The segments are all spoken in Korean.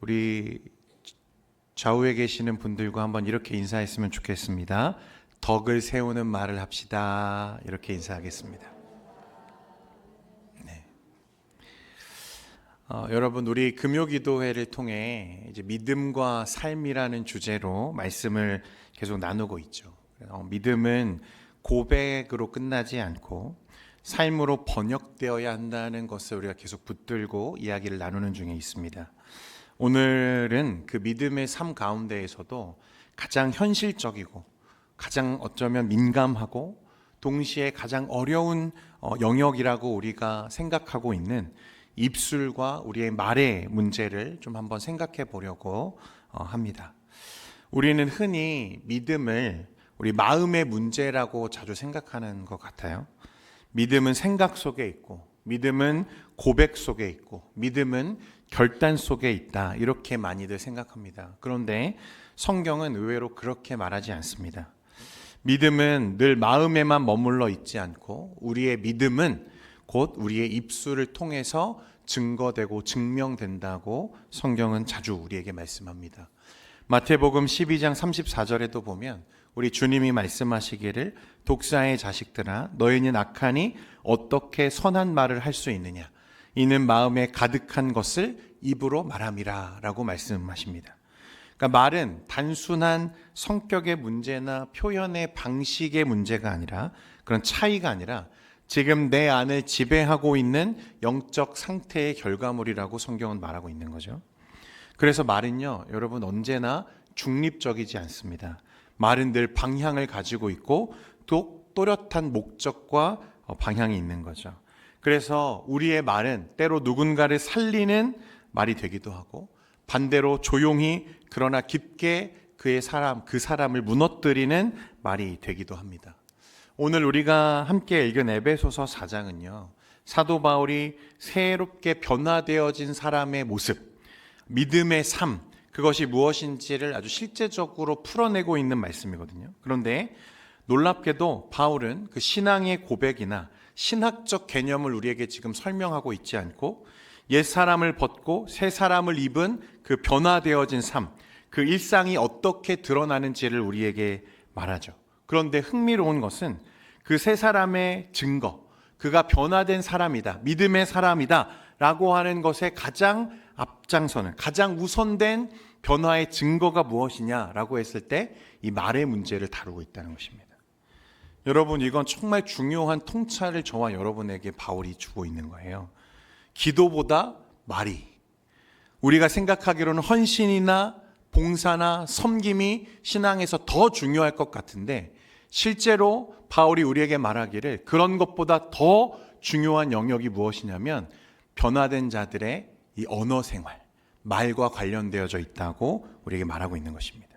우리 좌우에 계시는 분들과 한번 이렇게 인사했으면 좋겠습니다. 덕을 세우는 말을 합시다. 이렇게 인사하겠습니다. 네. 여러분, 우리 금요기도회를 통해 이제 믿음과 삶이라는 주제로 말씀을 계속 나누고 있죠. 믿음은 고백으로 끝나지 않고 삶으로 번역되어야 한다는 것을 우리가 계속 붙들고 이야기를 나누는 중에 있습니다. 오늘은 그 믿음의 삶 가운데에서도 가장 현실적이고 가장 어쩌면 민감하고 동시에 가장 어려운 영역이라고 우리가 생각하고 있는 입술과 우리의 말의 문제를 좀 한번 생각해 보려고 합니다. 우리는 흔히 믿음을 우리 마음의 문제라고 자주 생각하는 것 같아요. 믿음은 생각 속에 있고, 믿음은 고백 속에 있고, 믿음은 결단 속에 있다. 이렇게 많이들 생각합니다. 그런데 성경은 의외로 그렇게 말하지 않습니다. 믿음은 늘 마음에만 머물러 있지 않고 우리의 믿음은 곧 우리의 입술을 통해서 증거되고 증명된다고 성경은 자주 우리에게 말씀합니다. 마태복음 12장 34절에도 보면 우리 주님이 말씀하시기를 독사의 자식들아 너희는 악하니 어떻게 선한 말을 할 수 있느냐 이는 마음에 가득한 것을 입으로 말함이라 라고 말씀하십니다. 그러니까 말은 단순한 성격의 문제나 표현의 방식의 문제가 아니라 그런 차이가 아니라 지금 내 안을 지배하고 있는 영적 상태의 결과물이라고 성경은 말하고 있는 거죠. 그래서 말은요, 여러분 언제나 중립적이지 않습니다. 말은 늘 방향을 가지고 있고 또 또렷한 목적과 방향이 있는 거죠. 그래서 우리의 말은 때로 누군가를 살리는 말이 되기도 하고 반대로 조용히 그러나 깊게 그 사람을 무너뜨리는 말이 되기도 합니다. 오늘 우리가 함께 읽은 에베소서 4장은요. 사도 바울이 새롭게 변화되어진 사람의 모습, 믿음의 삶, 그것이 무엇인지를 아주 실제적으로 풀어내고 있는 말씀이거든요. 그런데 놀랍게도 바울은 그 신앙의 고백이나 신학적 개념을 우리에게 지금 설명하고 있지 않고 옛 사람을 벗고 새 사람을 입은 그 변화되어진 삶, 그 일상이 어떻게 드러나는지를 우리에게 말하죠. 그런데 흥미로운 것은 그 새 사람의 증거, 그가 변화된 사람이다, 믿음의 사람이다 라고 하는 것에 가장 앞장서는, 가장 우선된 변화의 증거가 무엇이냐라고 했을 때 이 말의 문제를 다루고 있다는 것입니다. 여러분, 이건 정말 중요한 통찰을 저와 여러분에게 바울이 주고 있는 거예요. 기도보다 말이, 우리가 생각하기로는 헌신이나 봉사나 섬김이 신앙에서 더 중요할 것 같은데 실제로 바울이 우리에게 말하기를 그런 것보다 더 중요한 영역이 무엇이냐면 변화된 자들의 이 언어 생활, 말과 관련되어져 있다고 우리에게 말하고 있는 것입니다.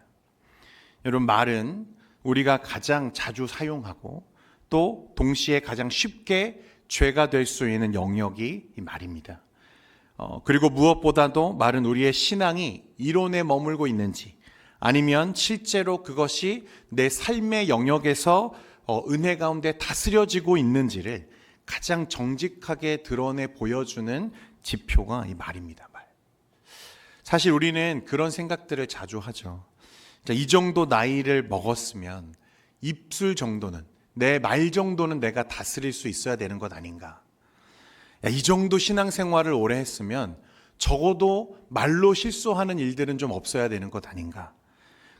여러분, 말은 우리가 가장 자주 사용하고 또 동시에 가장 쉽게 죄가 될 수 있는 영역이 이 말입니다. 그리고 무엇보다도 말은 우리의 신앙이 이론에 머물고 있는지 아니면 실제로 그것이 내 삶의 영역에서 은혜 가운데 다스려지고 있는지를 가장 정직하게 드러내 보여주는 지표가 이 말입니다. 말. 사실 우리는 그런 생각들을 자주 하죠. 이 정도 나이를 먹었으면 입술 정도는, 내 말 정도는 내가 다스릴 수 있어야 되는 것 아닌가. 이 정도 신앙생활을 오래 했으면 적어도 말로 실수하는 일들은 좀 없어야 되는 것 아닌가.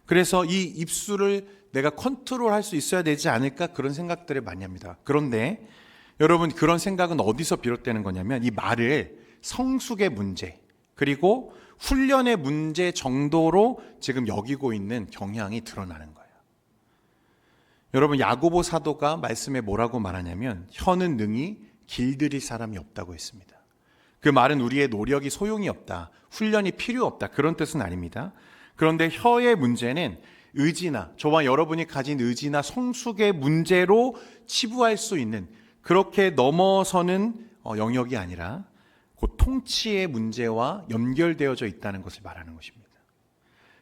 그래서 이 입술을 내가 컨트롤할 수 있어야 되지 않을까, 그런 생각들을 많이 합니다. 그런데 여러분, 그런 생각은 어디서 비롯되는 거냐면 이 말을 성숙의 문제 그리고 훈련의 문제 정도로 지금 여기고 있는 경향이 드러나는 거예요. 여러분, 야고보 사도가 말씀에 뭐라고 말하냐면 혀는 능히 길들일 사람이 없다고 했습니다. 그 말은 우리의 노력이 소용이 없다, 훈련이 필요 없다, 그런 뜻은 아닙니다. 그런데 혀의 문제는 의지나 저와 여러분이 가진 의지나 성숙의 문제로 치부할 수 있는, 그렇게 넘어서는 영역이 아니라 곧 통치의 문제와 연결되어져 있다는 것을 말하는 것입니다.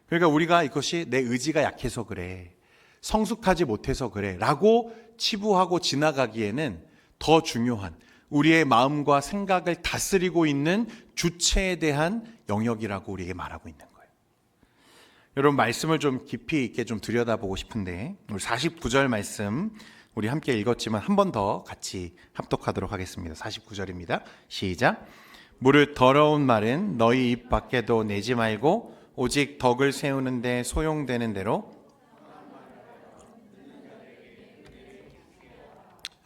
그러니까 우리가 이것이 내 의지가 약해서 그래, 성숙하지 못해서 그래 라고 치부하고 지나가기에는 더 중요한 우리의 마음과 생각을 다스리고 있는 주체에 대한 영역이라고 우리에게 말하고 있는 거예요. 여러분, 말씀을 좀 깊이 있게 좀 들여다보고 싶은데, 우리 49절 말씀 우리 함께 읽었지만 한 번 더 같이 합독하도록 하겠습니다. 49절입니다. 시작. 무릇 더러운 말은 너희 입 밖에도 내지 말고 오직 덕을 세우는 데 소용되는 대로.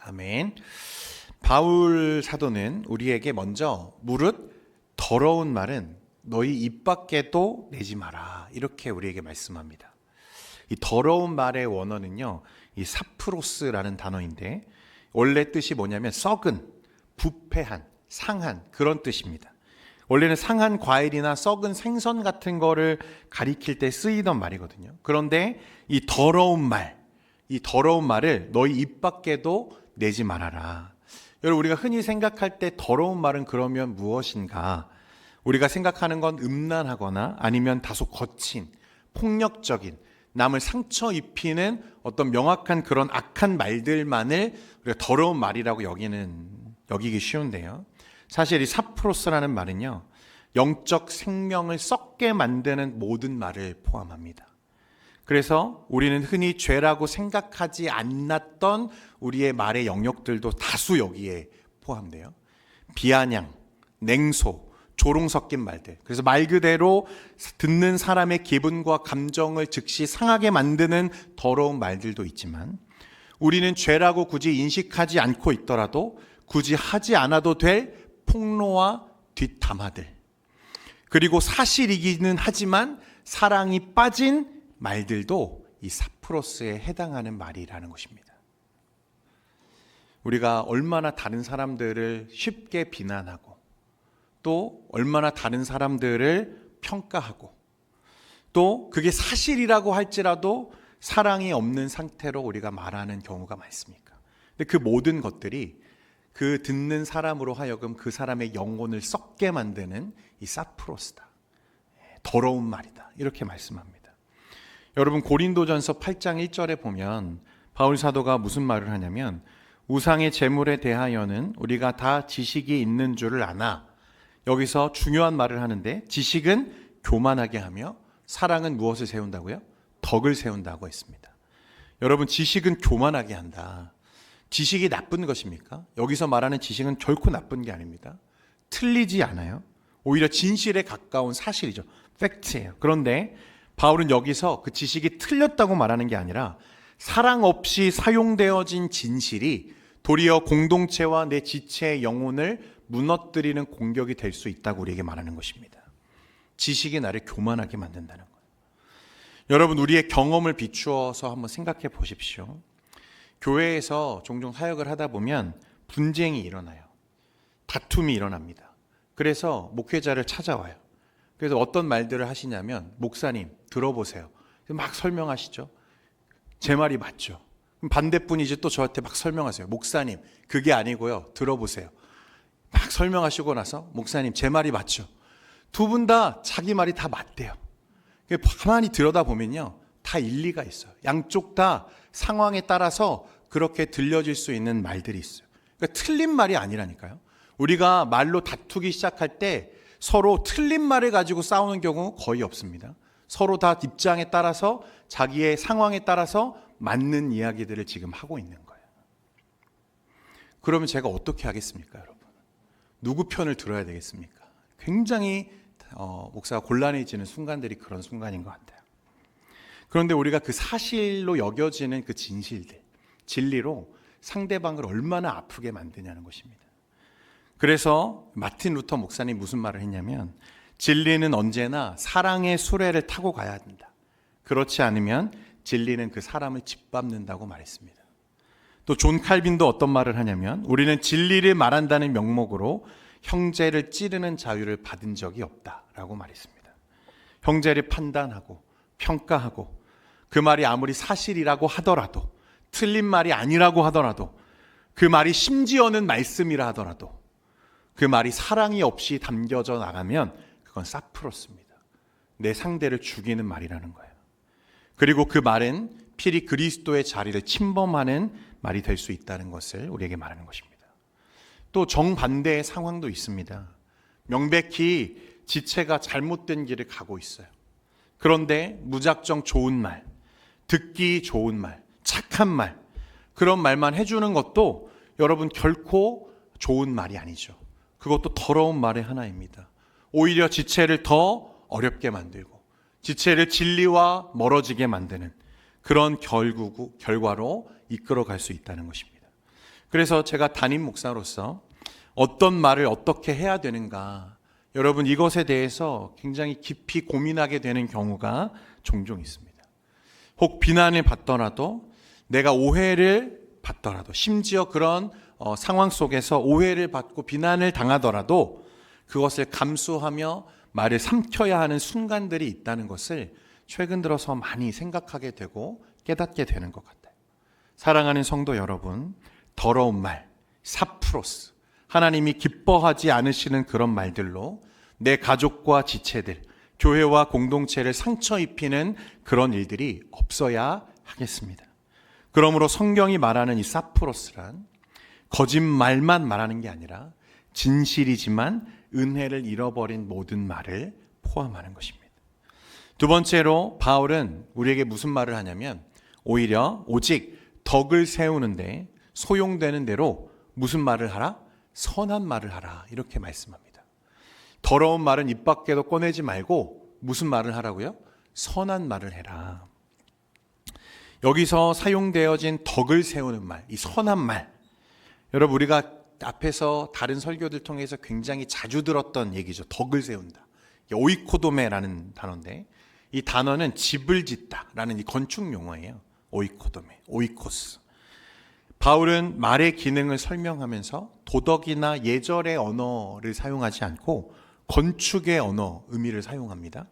아멘. 바울 사도는 우리에게 먼저 무릇 더러운 말은 너희 입 밖에도 내지 마라, 이렇게 우리에게 말씀합니다. 이 더러운 말의 원어는요, 이 사프로스라는 단어인데 원래 뜻이 뭐냐면 썩은, 부패한, 상한, 그런 뜻입니다. 원래는 상한 과일이나 썩은 생선 같은 거를 가리킬 때 쓰이던 말이거든요. 그런데 이 더러운 말을 너희 입 밖에도 내지 말아라. 여러분, 우리가 흔히 생각할 때 더러운 말은 그러면 무엇인가? 우리가 생각하는 건 음란하거나 아니면 다소 거친, 폭력적인, 남을 상처 입히는 어떤 명확한 그런 악한 말들만을 우리가 더러운 말이라고 여기기 쉬운데요. 사실 이 사프로스라는 말은요, 영적 생명을 썩게 만드는 모든 말을 포함합니다. 그래서 우리는 흔히 죄라고 생각하지 않았던 우리의 말의 영역들도 다수 여기에 포함돼요. 비아냥, 냉소, 조롱 섞인 말들. 그래서 말 그대로 듣는 사람의 기분과 감정을 즉시 상하게 만드는 더러운 말들도 있지만, 우리는 죄라고 굳이 인식하지 않고 있더라도 굳이 하지 않아도 될 폭로와 뒷담화들, 그리고 사실이기는 하지만 사랑이 빠진 말들도 이 사프로스에 해당하는 말이라는 것입니다. 우리가 얼마나 다른 사람들을 쉽게 비난하고, 또 얼마나 다른 사람들을 평가하고, 또 그게 사실이라고 할지라도 사랑이 없는 상태로 우리가 말하는 경우가 많습니까? 근데 그 모든 것들이 그 듣는 사람으로 하여금 그 사람의 영혼을 썩게 만드는 이 사프로스다, 더러운 말이다, 이렇게 말씀합니다. 여러분, 고린도전서 8장 1절에 보면 바울 사도가 무슨 말을 하냐면, 우상의 제물에 대하여는 우리가 다 지식이 있는 줄을 아나, 여기서 중요한 말을 하는데, 지식은 교만하게 하며 사랑은 무엇을 세운다고요? 덕을 세운다고 했습니다. 여러분, 지식은 교만하게 한다. 지식이 나쁜 것입니까? 여기서 말하는 지식은 결코 나쁜 게 아닙니다. 틀리지 않아요. 오히려 진실에 가까운 사실이죠. 팩트예요. 그런데 바울은 여기서 그 지식이 틀렸다고 말하는 게 아니라 사랑 없이 사용되어진 진실이 도리어 공동체와 내 지체의 영혼을 무너뜨리는 공격이 될 수 있다고 우리에게 말하는 것입니다. 지식이 나를 교만하게 만든다는 거예요. 여러분, 우리의 경험을 비추어서 한번 생각해 보십시오. 교회에서 종종 사역을 하다 보면 분쟁이 일어나요. 다툼이 일어납니다. 그래서 목회자를 찾아와요. 그래서 어떤 말들을 하시냐면, 목사님 들어보세요. 막 설명하시죠. 제 말이 맞죠. 그럼 반대분이 이제 또 저한테 막 설명하세요. 목사님 그게 아니고요, 들어보세요. 막 설명하시고 나서, 목사님 제 말이 맞죠. 두 분 다 자기 말이 다 맞대요. 가만히 들여다보면요, 다 일리가 있어요. 양쪽 다 상황에 따라서 그렇게 들려질 수 있는 말들이 있어요. 그러니까 틀린 말이 아니라니까요. 우리가 말로 다투기 시작할 때 서로 틀린 말을 가지고 싸우는 경우 거의 없습니다. 서로 다 입장에 따라서, 자기의 상황에 따라서 맞는 이야기들을 지금 하고 있는 거예요. 그러면 제가 어떻게 하겠습니까, 여러분? 누구 편을 들어야 되겠습니까? 굉장히 목사가 곤란해지는 순간들이 그런 순간인 것 같아요. 그런데 우리가 그 사실로 여겨지는 그 진실들, 진리로 상대방을 얼마나 아프게 만드냐는 것입니다. 그래서 마틴 루터 목사님 무슨 말을 했냐면, 진리는 언제나 사랑의 수레를 타고 가야 된다. 그렇지 않으면 진리는 그 사람을 짓밟는다고 말했습니다. 또 존 칼빈도 어떤 말을 하냐면, 우리는 진리를 말한다는 명목으로 형제를 찌르는 자유를 받은 적이 없다라고 말했습니다. 형제를 판단하고 평가하고, 그 말이 아무리 사실이라고 하더라도, 틀린 말이 아니라고 하더라도, 그 말이 심지어는 말씀이라 하더라도, 그 말이 사랑이 없이 담겨져 나가면 그건 사프로스입니다. 내 상대를 죽이는 말이라는 거예요. 그리고 그 말은 필히 그리스도의 자리를 침범하는 말이 될 수 있다는 것을 우리에게 말하는 것입니다. 또 정반대의 상황도 있습니다. 명백히 지체가 잘못된 길을 가고 있어요. 그런데 무작정 좋은 말, 듣기 좋은 말, 착한 말, 그런 말만 해주는 것도 여러분 결코 좋은 말이 아니죠. 그것도 더러운 말의 하나입니다. 오히려 지체를 더 어렵게 만들고 지체를 진리와 멀어지게 만드는 그런 결과로 이끌어갈 수 있다는 것입니다. 그래서 제가 담임 목사로서 어떤 말을 어떻게 해야 되는가, 여러분 이것에 대해서 굉장히 깊이 고민하게 되는 경우가 종종 있습니다. 혹 비난을 받더라도, 내가 오해를 받더라도, 심지어 그런 상황 속에서 오해를 받고 비난을 당하더라도 그것을 감수하며 말을 삼켜야 하는 순간들이 있다는 것을 최근 들어서 많이 생각하게 되고 깨닫게 되는 것 같아요. 사랑하는 성도 여러분, 더러운 말, 사프로스, 하나님이 기뻐하지 않으시는 그런 말들로 내 가족과 지체들, 교회와 공동체를 상처 입히는 그런 일들이 없어야 하겠습니다. 그러므로 성경이 말하는 이 사프로스란 거짓말만 말하는 게 아니라 진실이지만 은혜를 잃어버린 모든 말을 포함하는 것입니다. 두 번째로 바울은 우리에게 무슨 말을 하냐면, 오직 덕을 세우는데 소용되는 대로 무슨 말을 하라? 선한 말을 하라, 이렇게 말씀합니다. 더러운 말은 입 밖에도 꺼내지 말고 무슨 말을 하라고요? 선한 말을 해라. 여기서 사용되어진 덕을 세우는 말, 이 선한 말, 여러분 우리가 앞에서 다른 설교들 통해서 굉장히 자주 들었던 얘기죠. 덕을 세운다. 오이코도메라는 단어인데, 이 단어는 집을 짓다라는 이 건축 용어예요. 오이코도메, 오이코스. 바울은 말의 기능을 설명하면서 도덕이나 예절의 언어를 사용하지 않고 건축의 언어, 의미를 사용합니다.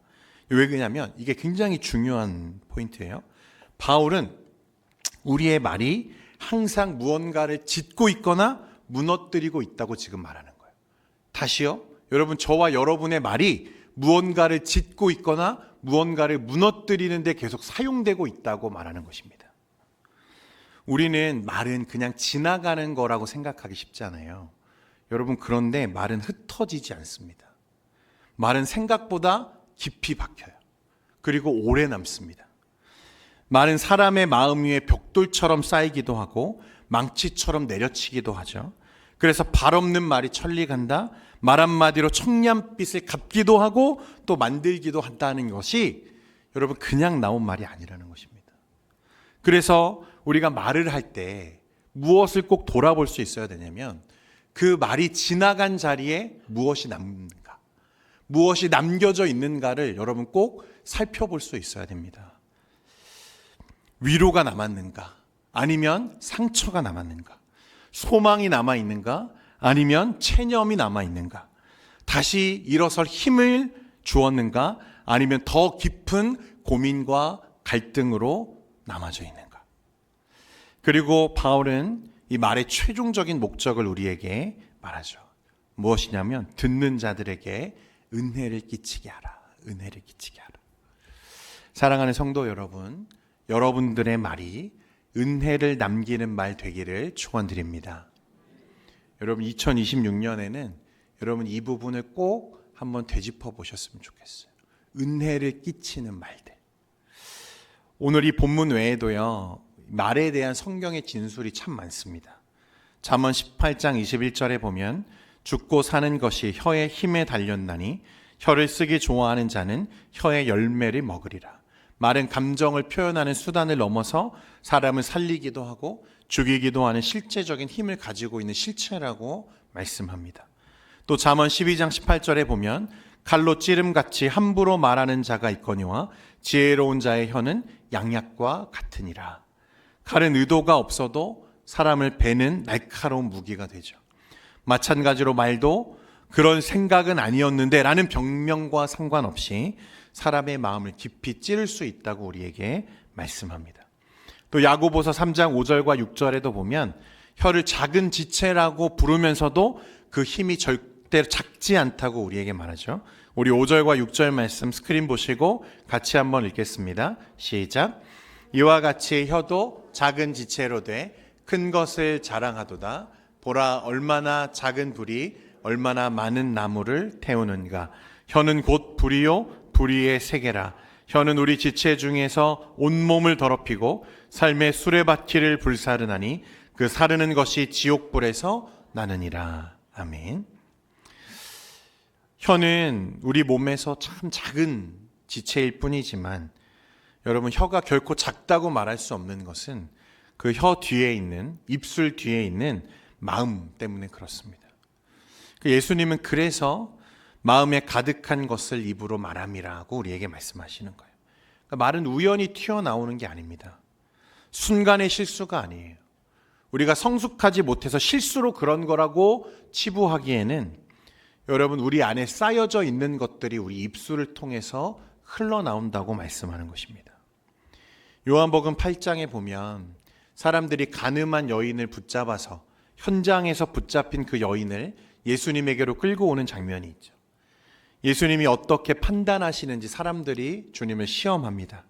왜 그러냐면 이게 굉장히 중요한 포인트예요. 바울은 우리의 말이 항상 무언가를 짓고 있거나 무너뜨리고 있다고 지금 말하는 거예요. 다시요. 여러분, 저와 여러분의 말이 무언가를 짓고 있거나 무언가를 무너뜨리는 데 계속 사용되고 있다고 말하는 것입니다. 우리는 말은 그냥 지나가는 거라고 생각하기 쉽잖아요. 여러분, 그런데 말은 흩어지지 않습니다. 말은 생각보다 깊이 박혀요. 그리고 오래 남습니다. 말은 사람의 마음 위에 벽돌처럼 쌓이기도 하고 망치처럼 내려치기도 하죠. 그래서 발 없는 말이 천리간다. 말 한마디로 청량빛을 갚기도 하고 또 만들기도 한다는 것이 여러분 그냥 나온 말이 아니라는 것입니다. 그래서 우리가 말을 할 때 무엇을 꼭 돌아볼 수 있어야 되냐면, 그 말이 지나간 자리에 무엇이 남는가, 무엇이 남겨져 있는가를 여러분 꼭 살펴볼 수 있어야 됩니다. 위로가 남았는가, 아니면 상처가 남았는가, 소망이 남아있는가, 아니면 체념이 남아있는가, 다시 일어설 힘을 주었는가, 아니면 더 깊은 고민과 갈등으로 남아져 있는가. 그리고 바울은 이 말의 최종적인 목적을 우리에게 말하죠. 무엇이냐면 듣는 자들에게 은혜를 끼치게 하라. 은혜를 끼치게 하라. 사랑하는 성도 여러분, 여러분들의 말이 은혜를 남기는 말 되기를 축원드립니다. 여러분 2026년에는 여러분 이 부분을 꼭 한번 되짚어 보셨으면 좋겠어요. 은혜를 끼치는 말들. 오늘 이 본문 외에도요, 말에 대한 성경의 진술이 참 많습니다. 잠언 18장 21절에 보면 죽고 사는 것이 혀의 힘에 달렸나니 혀를 쓰기 좋아하는 자는 혀의 열매를 먹으리라. 말은 감정을 표현하는 수단을 넘어서 사람을 살리기도 하고 죽이기도 하는 실제적인 힘을 가지고 있는 실체라고 말씀합니다. 또 잠언 12장 18절에 보면 칼로 찌름같이 함부로 말하는 자가 있거니와 지혜로운 자의 혀는 양약과 같으니라. 칼은 의도가 없어도 사람을 베는 날카로운 무기가 되죠. 마찬가지로 말도 그런 생각은 아니었는데 라는 병명과 상관없이 사람의 마음을 깊이 찌를 수 있다고 우리에게 말씀합니다. 또 야고보서 3장 5절과 6절에도 보면 혀를 작은 지체라고 부르면서도 그 힘이 절대로 작지 않다고 우리에게 말하죠. 우리 5절과 6절 말씀 스크린 보시고 같이 한번 읽겠습니다. 시작. 이와 같이 혀도 작은 지체로 돼 큰 것을 자랑하도다. 보라, 얼마나 작은 불이 얼마나 많은 나무를 태우는가. 혀는 곧 불이요 불의의 세계라. 혀는 우리 지체 중에서 온몸을 더럽히고 삶의 수레바퀴를 불사르나니 그 사르는 것이 지옥불에서 나느니라. 아멘. 혀는 우리 몸에서 참 작은 지체일 뿐이지만 여러분, 혀가 결코 작다고 말할 수 없는 것은 그 혀 뒤에 있는, 입술 뒤에 있는 마음 때문에 그렇습니다. 예수님은 그래서 마음에 가득한 것을 입으로 말함이라고 우리에게 말씀하시는 거예요. 그러니까 말은 우연히 튀어나오는 게 아닙니다. 순간의 실수가 아니에요. 우리가 성숙하지 못해서 실수로 그런 거라고 치부하기에는 여러분, 우리 안에 쌓여져 있는 것들이 우리 입술을 통해서 흘러나온다고 말씀하는 것입니다. 요한복음 8장에 보면 사람들이 가늠한 여인을 붙잡아서 현장에서 붙잡힌 그 여인을 예수님에게로 끌고 오는 장면이 있죠. 예수님이 어떻게 판단하시는지 사람들이 주님을 시험합니다.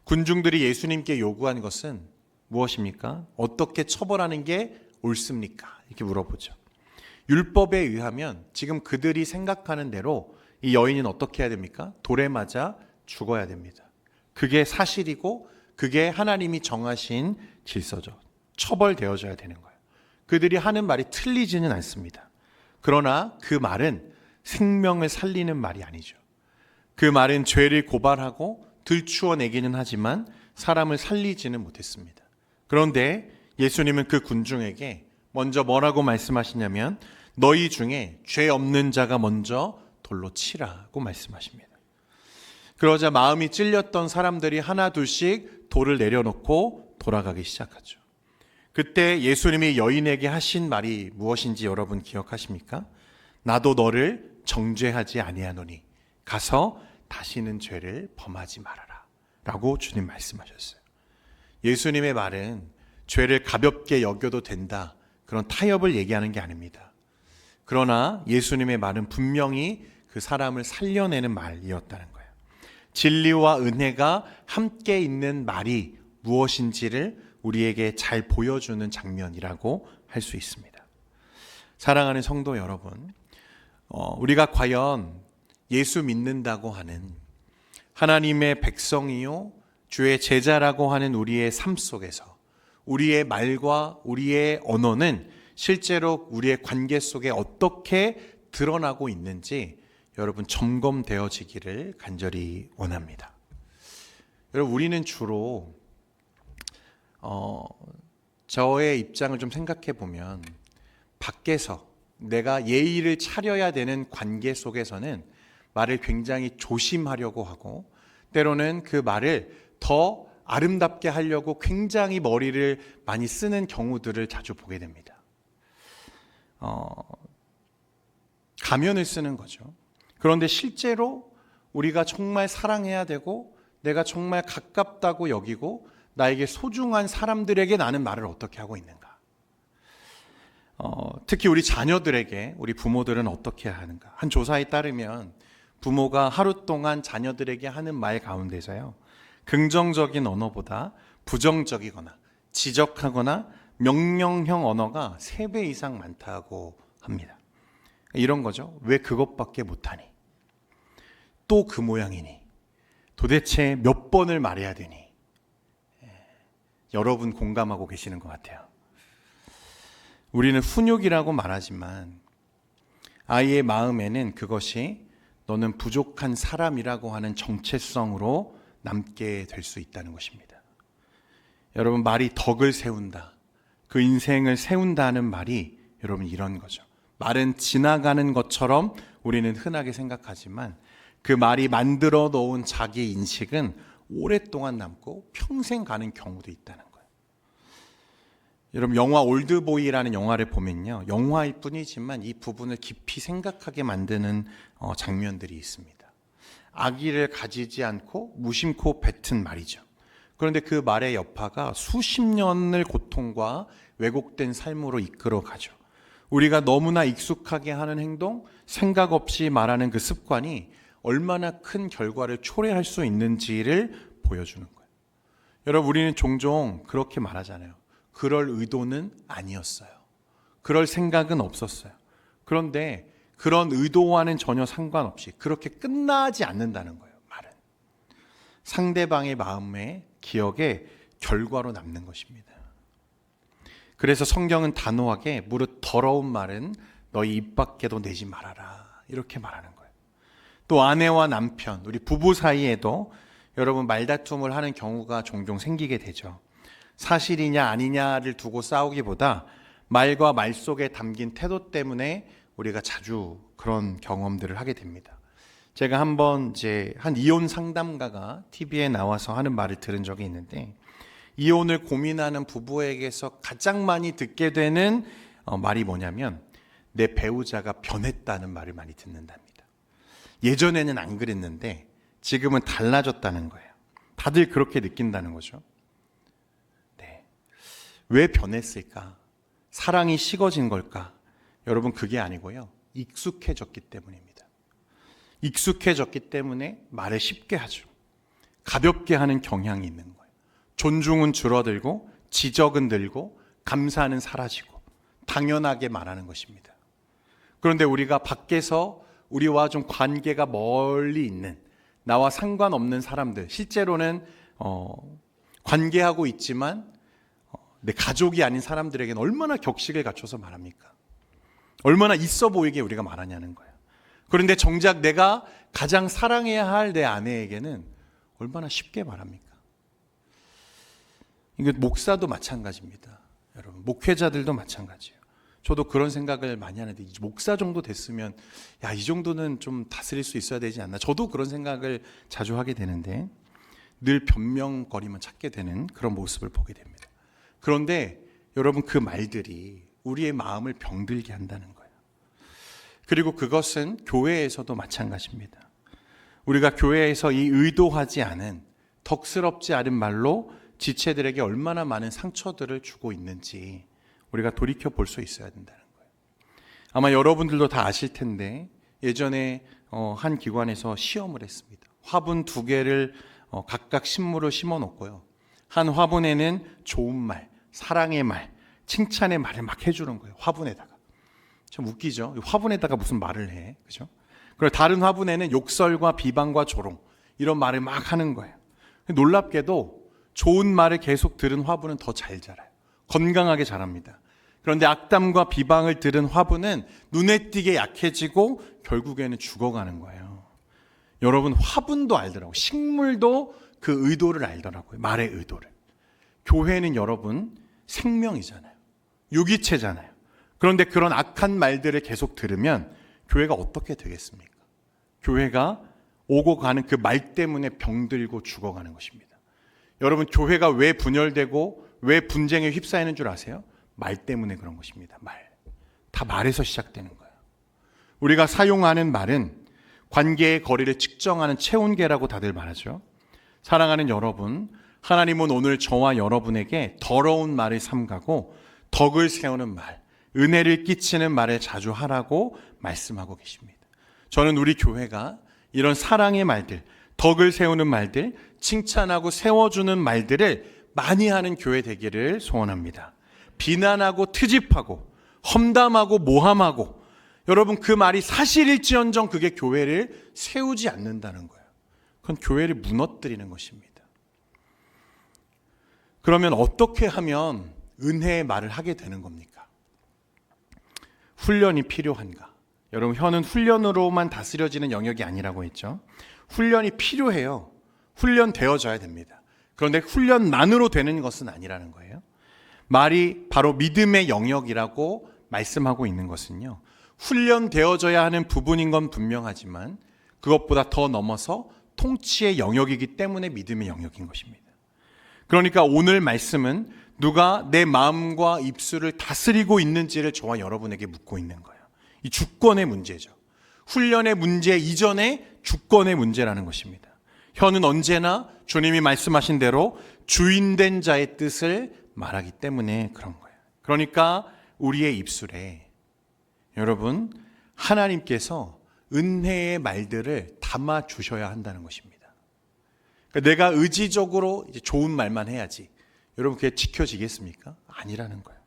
군중들이 예수님께 요구한 것은 무엇입니까? 어떻게 처벌하는 게 옳습니까? 이렇게 물어보죠. 율법에 의하면 지금 그들이 생각하는 대로 이 여인은 어떻게 해야 됩니까? 돌에 맞아 죽어야 됩니다. 그게 사실이고 그게 하나님이 정하신 질서죠. 처벌되어져야 되는 거예요. 그들이 하는 말이 틀리지는 않습니다. 그러나 그 말은 생명을 살리는 말이 아니죠. 그 말은 죄를 고발하고 들추어내기는 하지만 사람을 살리지는 못했습니다. 그런데 예수님은 그 군중에게 먼저 뭐라고 말씀하시냐면 너희 중에 죄 없는 자가 먼저 돌로 치라고 말씀하십니다. 그러자 마음이 찔렸던 사람들이 하나 둘씩 돌을 내려놓고 돌아가기 시작하죠. 그때 예수님이 여인에게 하신 말이 무엇인지 여러분 기억하십니까? 나도 너를 정죄하지 아니하노니 가서 다시는 죄를 범하지 말아라 라고 주님 말씀하셨어요. 예수님의 말은 죄를 가볍게 여겨도 된다, 그런 타협을 얘기하는 게 아닙니다. 그러나 예수님의 말은 분명히 그 사람을 살려내는 말이었다는 거예요. 진리와 은혜가 함께 있는 말이 무엇인지를 우리에게 잘 보여주는 장면이라고 할 수 있습니다. 사랑하는 성도 여러분, 우리가 과연 예수 믿는다고 하는 하나님의 백성이요 주의 제자라고 하는 우리의 삶 속에서 우리의 말과 우리의 언어는 실제로 우리의 관계 속에 어떻게 드러나고 있는지 여러분 점검되어지기를 간절히 원합니다. 여러분, 우리는 주로 저의 입장을 좀 생각해 보면 밖에서 내가 예의를 차려야 되는 관계 속에서는 말을 굉장히 조심하려고 하고 때로는 그 말을 더 아름답게 하려고 굉장히 머리를 많이 쓰는 경우들을 자주 보게 됩니다. 가면을 쓰는 거죠. 그런데 실제로 우리가 정말 사랑해야 되고 내가 정말 가깝다고 여기고 나에게 소중한 사람들에게 나는 말을 어떻게 하고 있는가? 특히 우리 자녀들에게 우리 부모들은 어떻게 하는가? 한 조사에 따르면 부모가 하루 동안 자녀들에게 하는 말 가운데서요, 긍정적인 언어보다 부정적이거나 지적하거나 명령형 언어가 3배 이상 많다고 합니다. 이런 거죠. 왜 그것밖에 못하니? 또 그 모양이니? 도대체 몇 번을 말해야 되니? 여러분 공감하고 계시는 것 같아요. 우리는 훈육이라고 말하지만 아이의 마음에는 그것이 너는 부족한 사람이라고 하는 정체성으로 남게 될 수 있다는 것입니다. 여러분, 말이 덕을 세운다, 그 인생을 세운다는 말이 여러분 이런 거죠. 말은 지나가는 것처럼 우리는 흔하게 생각하지만 그 말이 만들어 놓은 자기 인식은 오랫동안 남고 평생 가는 경우도 있다는 거예요. 여러분, 영화 올드보이라는 영화를 보면요, 영화일 뿐이지만 이 부분을 깊이 생각하게 만드는 장면들이 있습니다. 아기를 가지지 않고 무심코 뱉은 말이죠. 그런데 그 말의 여파가 수십 년을 고통과 왜곡된 삶으로 이끌어 가죠. 우리가 너무나 익숙하게 하는 행동, 생각 없이 말하는 그 습관이 얼마나 큰 결과를 초래할 수 있는지를 보여주는 거예요. 여러분, 우리는 종종 그렇게 말하잖아요. 그럴 의도는 아니었어요. 그럴 생각은 없었어요. 그런데 그런 의도와는 전혀 상관없이 그렇게 끝나지 않는다는 거예요. 말은 상대방의 마음에, 기억에 결과로 남는 것입니다. 그래서 성경은 단호하게 무릇 더러운 말은 너희 입 밖에도 내지 말아라, 이렇게 말하는 거예요. 또 아내와 남편, 우리 부부 사이에도 여러분 말다툼을 하는 경우가 종종 생기게 되죠. 사실이냐 아니냐를 두고 싸우기보다 말과 말 속에 담긴 태도 때문에 우리가 자주 그런 경험들을 하게 됩니다. 제가 한번 한 이혼 상담가가 TV에 나와서 하는 말을 들은 적이 있는데, 이혼을 고민하는 부부에게서 가장 많이 듣게 되는 말이 뭐냐면 내 배우자가 변했다는 말을 많이 듣는답니다. 예전에는 안 그랬는데 지금은 달라졌다는 거예요. 다들 그렇게 느낀다는 거죠. 네. 왜 변했을까? 사랑이 식어진 걸까? 여러분, 그게 아니고요. 익숙해졌기 때문입니다. 익숙해졌기 때문에 말을 쉽게 하죠. 가볍게 하는 경향이 있는 거예요. 존중은 줄어들고 지적은 늘고 감사는 사라지고 당연하게 말하는 것입니다. 그런데 우리가 밖에서 우리와 좀 관계가 멀리 있는, 나와 상관없는 사람들, 실제로는 관계하고 있지만 내 가족이 아닌 사람들에게는 얼마나 격식을 갖춰서 말합니까? 얼마나 있어 보이게 우리가 말하냐는 거예요. 그런데 정작 내가 가장 사랑해야 할 내 아내에게는 얼마나 쉽게 말합니까? 이게 목사도 마찬가지입니다. 여러분, 목회자들도 마찬가지예요. 저도 그런 생각을 많이 하는데, 목사 정도 됐으면 이 정도는 좀 다스릴 수 있어야 되지 않나. 저도 그런 생각을 자주 하게 되는데 늘 변명거리만 찾게 되는 그런 모습을 보게 됩니다. 그런데 여러분, 그 말들이 우리의 마음을 병들게 한다는 거예요. 그리고 그것은 교회에서도 마찬가지입니다. 우리가 교회에서 이 의도하지 않은, 덕스럽지 않은 말로 지체들에게 얼마나 많은 상처들을 주고 있는지 우리가 돌이켜 볼 수 있어야 된다는 거예요. 아마 여러분들도 다 아실 텐데, 예전에 한 기관에서 시험을 했습니다. 화분 2개를 각각 식물을 심어 놓고요. 한 화분에는 좋은 말, 사랑의 말, 칭찬의 말을 막 해주는 거예요. 화분에다가. 좀 웃기죠? 화분에다가 무슨 말을 해, 그죠? 그리고 다른 화분에는 욕설과 비방과 조롱, 이런 말을 막 하는 거예요. 놀랍게도 좋은 말을 계속 들은 화분은 더 잘 자라요. 건강하게 자랍니다. 그런데 악담과 비방을 들은 화분은 눈에 띄게 약해지고 결국에는 죽어가는 거예요. 여러분, 화분도 알더라고요. 식물도 그 의도를 알더라고요. 말의 의도를. 교회는 여러분 생명이잖아요. 유기체잖아요. 그런데 그런 악한 말들을 계속 들으면 교회가 어떻게 되겠습니까? 교회가 오고 가는 그 말 때문에 병들고 죽어가는 것입니다. 여러분, 교회가 왜 분열되고 왜 분쟁에 휩싸이는 줄 아세요? 말 때문에 그런 것입니다. 말. 다 말에서 시작되는 거예요. 우리가 사용하는 말은 관계의 거리를 측정하는 체온계라고 다들 말하죠. 사랑하는 여러분, 하나님은 오늘 저와 여러분에게 더러운 말을 삼가고 덕을 세우는 말, 은혜를 끼치는 말을 자주 하라고 말씀하고 계십니다. 저는 우리 교회가 이런 사랑의 말들, 덕을 세우는 말들, 칭찬하고 세워주는 말들을 많이 하는 교회 되기를 소원합니다. 비난하고 트집하고 험담하고 모함하고, 여러분, 그 말이 사실일지언정 그게 교회를 세우지 않는다는 거예요. 그건 교회를 무너뜨리는 것입니다. 그러면 어떻게 하면 은혜의 말을 하게 되는 겁니까? 훈련이 필요한가? 여러분, 혀는 훈련으로만 다스려지는 영역이 아니라고 했죠. 훈련이 필요해요. 훈련되어져야 됩니다. 그런데 훈련만으로 되는 것은 아니라는 거예요. 말이 바로 믿음의 영역이라고 말씀하고 있는 것은요, 훈련되어져야 하는 부분인 건 분명하지만 그것보다 더 넘어서 통치의 영역이기 때문에 믿음의 영역인 것입니다. 그러니까 오늘 말씀은 누가 내 마음과 입술을 다스리고 있는지를 저와 여러분에게 묻고 있는 거예요. 이 주권의 문제죠. 훈련의 문제 이전에 주권의 문제라는 것입니다. 혀는 언제나 주님이 말씀하신 대로 주인된 자의 뜻을 말하기 때문에 그런 거예요. 그러니까 우리의 입술에 여러분, 하나님께서 은혜의 말들을 담아 주셔야 한다는 것입니다. 그러니까 내가 의지적으로 이제 좋은 말만 해야지, 여러분, 그게 지켜지겠습니까? 아니라는 거예요.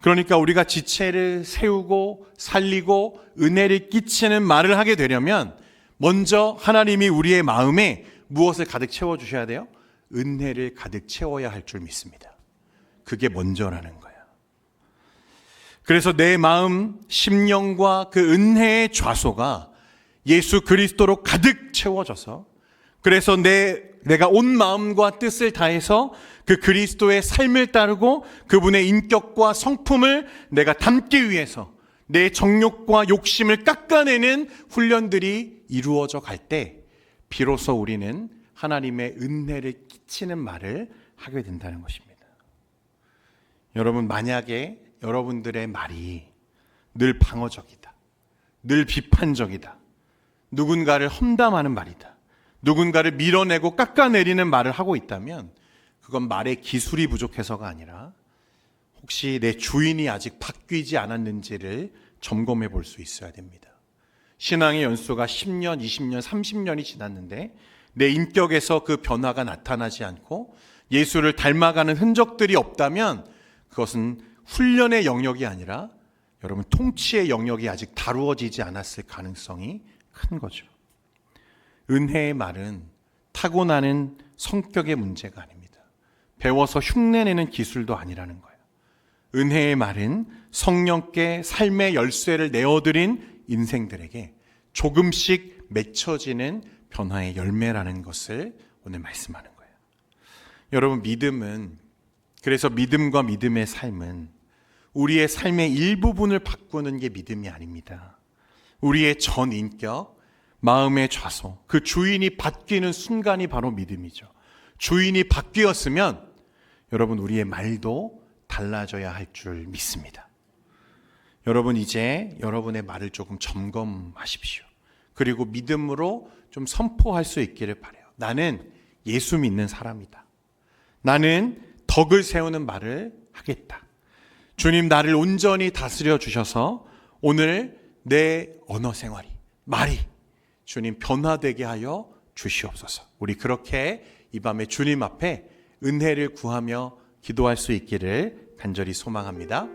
그러니까 우리가 지체를 세우고 살리고 은혜를 끼치는 말을 하게 되려면 먼저 하나님이 우리의 마음에 무엇을 가득 채워주셔야 돼요? 은혜를 가득 채워야 할 줄 믿습니다. 그게 먼저라는 거예요. 그래서 내 마음, 심령과 그 은혜의 좌소가 예수 그리스도로 가득 채워져서, 그래서 내가 온 마음과 뜻을 다해서 그 그리스도의 삶을 따르고 그분의 인격과 성품을 내가 담기 위해서 내 정욕과 욕심을 깎아내는 훈련들이 이루어져 갈 때 비로소 우리는 하나님의 은혜를 끼치는 말을 하게 된다는 것입니다. 여러분, 만약에 여러분들의 말이 늘 방어적이다, 늘 비판적이다, 누군가를 험담하는 말이다, 누군가를 밀어내고 깎아내리는 말을 하고 있다면 그건 말의 기술이 부족해서가 아니라 혹시 내 주인이 아직 바뀌지 않았는지를 점검해 볼 수 있어야 됩니다. 신앙의 연수가 10년, 20년, 30년이 지났는데 내 인격에서 그 변화가 나타나지 않고 예수를 닮아가는 흔적들이 없다면 그것은 훈련의 영역이 아니라 여러분 통치의 영역이 아직 다루어지지 않았을 가능성이 큰 거죠. 은혜의 말은 타고나는 성격의 문제가 아닙니다. 배워서 흉내내는 기술도 아니라는 거예요. 은혜의 말은 성령께 삶의 열쇠를 내어드린 인생들에게 조금씩 맺혀지는 변화의 열매라는 것을 오늘 말씀하는 거예요. 여러분, 그래서 믿음과 믿음의 삶은 우리의 삶의 일부분을 바꾸는 게 믿음이 아닙니다. 우리의 전 인격, 마음의 좌소, 그 주인이 바뀌는 순간이 바로 믿음이죠. 주인이 바뀌었으면 여러분 우리의 말도 달라져야 할 줄 믿습니다. 여러분, 이제 여러분의 말을 조금 점검하십시오. 그리고 믿음으로 좀 선포할 수 있기를 바라요. 나는 예수 믿는 사람이다. 나는 덕을 세우는 말을 하겠다. 주님, 나를 온전히 다스려 주셔서 오늘 내 언어 생활이, 말이 주님 변화되게 하여 주시옵소서. 우리 그렇게 이 밤에 주님 앞에 은혜를 구하며 기도할 수 있기를 간절히 소망합니다.